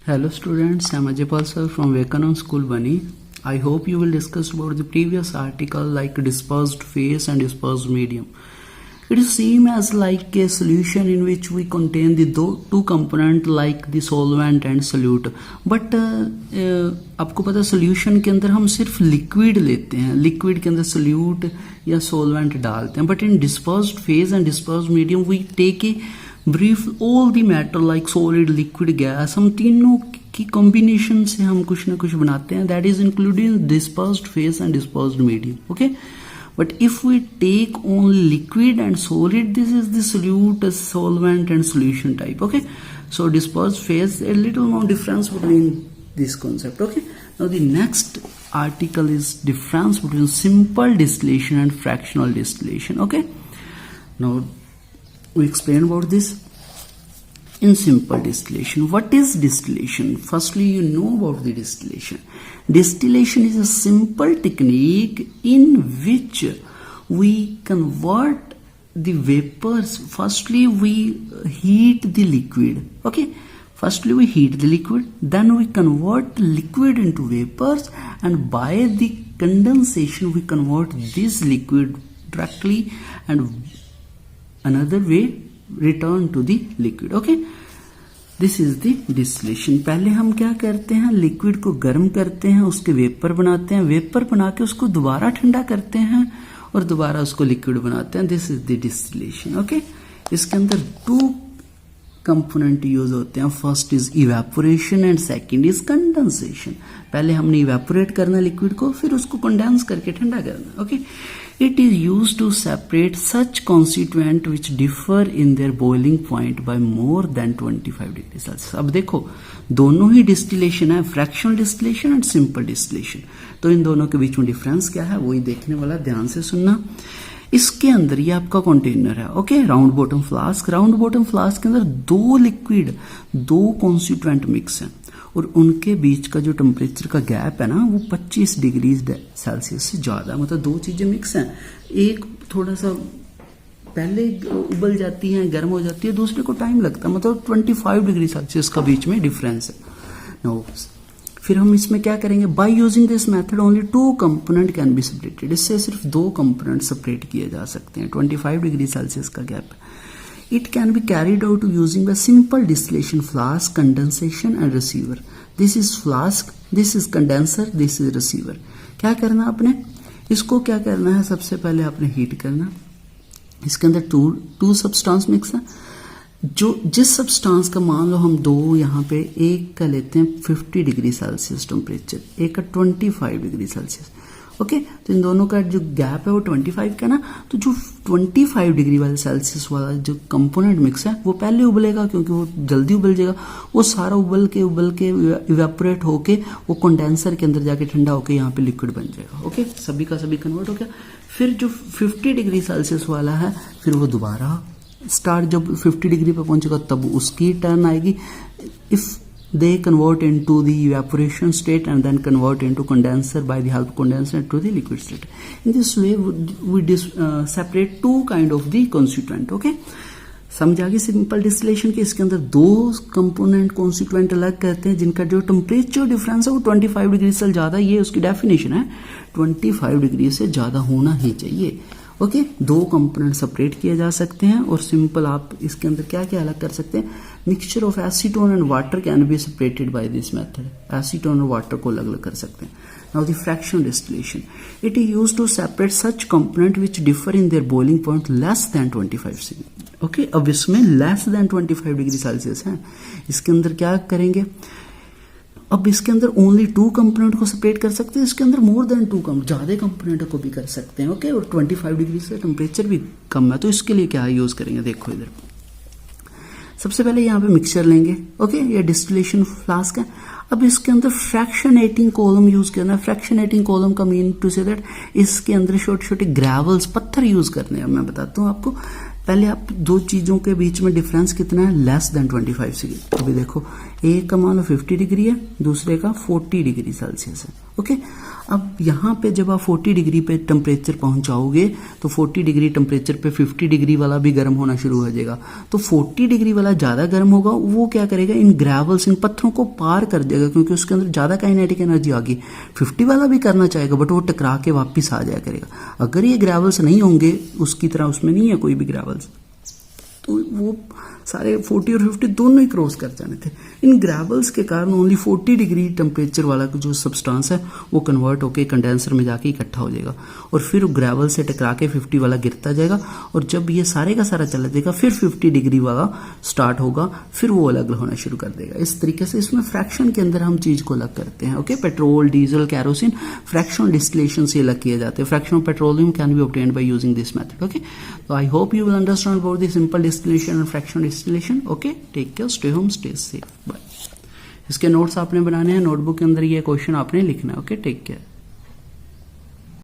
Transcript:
Hello students, I'm Ajay Palsar from Vivekanand School Bani. I hope you will discuss about the previous article like dispersed phase and dispersed medium. It is same as like a solution in which we contain the two component like the solvent and solute. But आपको पता solution के अंदर हम सिर्फ liquid लेते हैं, liquid के अंदर solute या solvent डालते हैं. But in dispersed phase and dispersed medium we take a brief all the matter like solid liquid gas, हम तीनों की कॉम्बिनेशन से हम कुछ ना कुछ बनाते हैं. That is including dispersed phase and dispersed medium. Okay, but if we take only liquid and solid, this is the solute solvent and solution type. Okay, so dispersed phase, a little more difference between this concept. Okay, now the next article is difference between simple distillation and fractional distillation. Okay, now we explain about this. In simple distillation, what is distillation? Firstly, you know about the distillation. Distillation is a simple technique in which we convert the vapors. Firstly, we heat the liquid. Okay, firstly we heat the liquid, then we convert the liquid into vapors, and by the condensation we convert this liquid directly and another way return to the liquid. Okay, this is the distillation. पहले हम क्या करते हैं, liquid को गर्म करते हैं, उसके वेपर बनाते हैं, वेपर बना के उसको दोबारा ठंडा करते हैं और दोबारा उसको लिक्विड बनाते हैं. This is the distillation. Okay, इसके अंदर टू कंपोनेंट यूज होते हैं. First is evaporation and second is condensation. पहले हमने इवेपोरेट करना लिक्विड को, फिर उसको कंडेंस करके ठंडा करना. Okay, it is used to separate such constituent which differ in their boiling point by more than 25 degrees Celsius. अब देखो, दोनों ही डिस्टिलेशन है, fractional distillation and simple distillation. तो इन दोनों के बीच में डिफरेंस क्या है वही देखने वाला, ध्यान से सुनना. इसके अंदर ये आपका कंटेनर है. Okay, round bottom flask. Round bottom flask के अंदर दो लिक्विड, दो कॉन्स्टिट्यूएंट मिक्स हैं और उनके बीच का जो टेम्परेचर का गैप है ना वो 25 डिग्री सेल्सियस से ज़्यादा. मतलब दो चीज़ें मिक्स हैं, एक थोड़ा सा पहले उबल जाती है, गर्म हो जाती है, दूसरे को टाइम लगता है. मतलब 25 डिग्री सेल्सियस का बीच में डिफरेंस है. नो, फिर हम इसमें क्या करेंगे, by using this method only two component can be separated. इससे सिर्फ दो कंपोनेंट सेपरेट किए जा सकते हैं. 25 डिग्री सेल्सियस का गैप है. It can be carried out using the simple distillation flask, condensation and receiver. This is flask, this is condenser, this is receiver. क्या करना आपने, इसको क्या करना है, सबसे पहले आपने हीट करना. इसके अंदर टू सब्सटेंस मिक्स है. जो जिस सब्सटेंस का मान लो हम दो यहाँ पे, एक का लेते हैं 50 डिग्री सेल्सियस टेम्परेचर, एक का 25 डिग्री सेल्सियस. ओके, तो इन दोनों का जो गैप है वो 25 का ना. तो जो 25 डिग्री वाले सेल्सियस वाला जो कंपोनेंट मिक्स है वो पहले उबलेगा, क्योंकि वो जल्दी उबल जाएगा. वो सारा उबल के इवेपोरेट होके वो कंडेंसर के अंदर जाके ठंडा होके यहाँ पे लिक्विड बन जाएगा. ओके, सभी का सभी कन्वर्ट हो गया. फिर जो 50 डिग्री सेल्सियस वाला है, फिर वो दोबारा स्टार्ट, जब 50 डिग्री पे पहुंचेगा तब उसकी टर्न आएगी. If they convert into the evaporation state and then convert into condenser by the help of condenser to the liquid state. In this way we separate two kind of the constituent. Okay, समझ आ गई simple distillation के. इसके अंदर दो component constituent अलग कहते हैं जिनका जो टेम्परेचर डिफरेंस है वो 25 डिग्री से ज्यादा, ये उसकी डेफिनेशन है, 25 डिग्री से ज्यादा होना ही चाहिए. ओके, दो कंपोनेंट सेपरेट किए जा सकते हैं. और सिंपल आप इसके अंदर क्या क्या अलग कर सकते हैं, mixture of acetone and water can be separated by this method. Acetone और वाटर को अलग अलग कर सकते हैं. Now the fractional distillation, it is used to separate such component which differ in their boiling point less than 25. Okay, अब इसमें less than 25 degree Celsius है. इसके अंदर क्या करेंगे, अब इसके अंदर ओनली टू कंपोनेंट को सेपरेट कर सकते हैं. इसके अंदर मोर देन टू ज्यादा कंपोनेंट को भी कर सकते हैं. ओके, और 25 डिग्री से टेम्परेचर भी कम है. तो इसके लिए क्या यूज करेंगे, देखो इधर सबसे पहले यहाँ पे मिक्सचर लेंगे. ओके, ये डिस्टिलेशन फ्लास्क है. अब इसके अंदर फ्रैक्शनेटिंग कॉलम यूज करना है. फ्रैक्शनेटिंग कॉलम का मीन टू से दैट इसके अंदर छोटे छोटे ग्रेवल्स, पत्थर यूज करने हैं. मैं बताता हूँ आपको. पहले आप दो चीजों के बीच में डिफरेंस कितना है, लेस देन 25 से. अभी देखो, एक का मान लो 50 डिग्री है, दूसरे का 40 डिग्री सेल्सियस है. ओके, अब यहाँ पे जब आप 40 डिग्री पे टेम्परेचर पहुंच जाओगे तो 40 डिग्री टेम्परेचर पे 50 डिग्री वाला भी गर्म होना शुरू हो जाएगा। तो 40 डिग्री वाला ज़्यादा गर्म होगा, वो क्या करेगा, इन ग्रेवल्स, इन पत्थरों को पार कर देगा, क्योंकि उसके अंदर ज़्यादा काइनेटिक एनर्जी आ गई। 50 वाला भी करना चाहेगा बट वो टकरा के वापस आ जाया करेगा। अगर ये ग्रेवल्स नहीं होंगे, उसकी तरह उसमें नहीं है कोई भी ग्रेवल्स, तो वो सारे 40 और 50 दोनों ही क्रॉस कर जाने थे। इन ग्रेवल्स के कारण ओनली 40 डिग्री टेम्परेचर वाला जो सब्सटेंस है वो कन्वर्ट होकर कंडेंसर में जाके इकट्ठा हो जाएगा और फिर ग्रेवल से टकरा के 50 वाला गिरता जाएगा। और जब ये सारे का सारा चला जाएगा फिर 50 डिग्री वाला स्टार्ट होगा, फिर वो अलग होना शुरू कर देगा। इस तरीके से इसमें फ्रैक्शन के अंदर हम चीज़ को अलग करते हैं। Okay, petrol, diesel, kerosene fractional distillation से अलग किए जाते हैं। Fraction of petroleum can be obtained by using this method. Okay, तो I hope you will understand about the simple distillation and fractional distillation. Okay, take care, stay home, stay safe, bye. इसके notes आपने बनाने हैं, notebook के अंदर ये question आपने लिखना है। Okay, take care.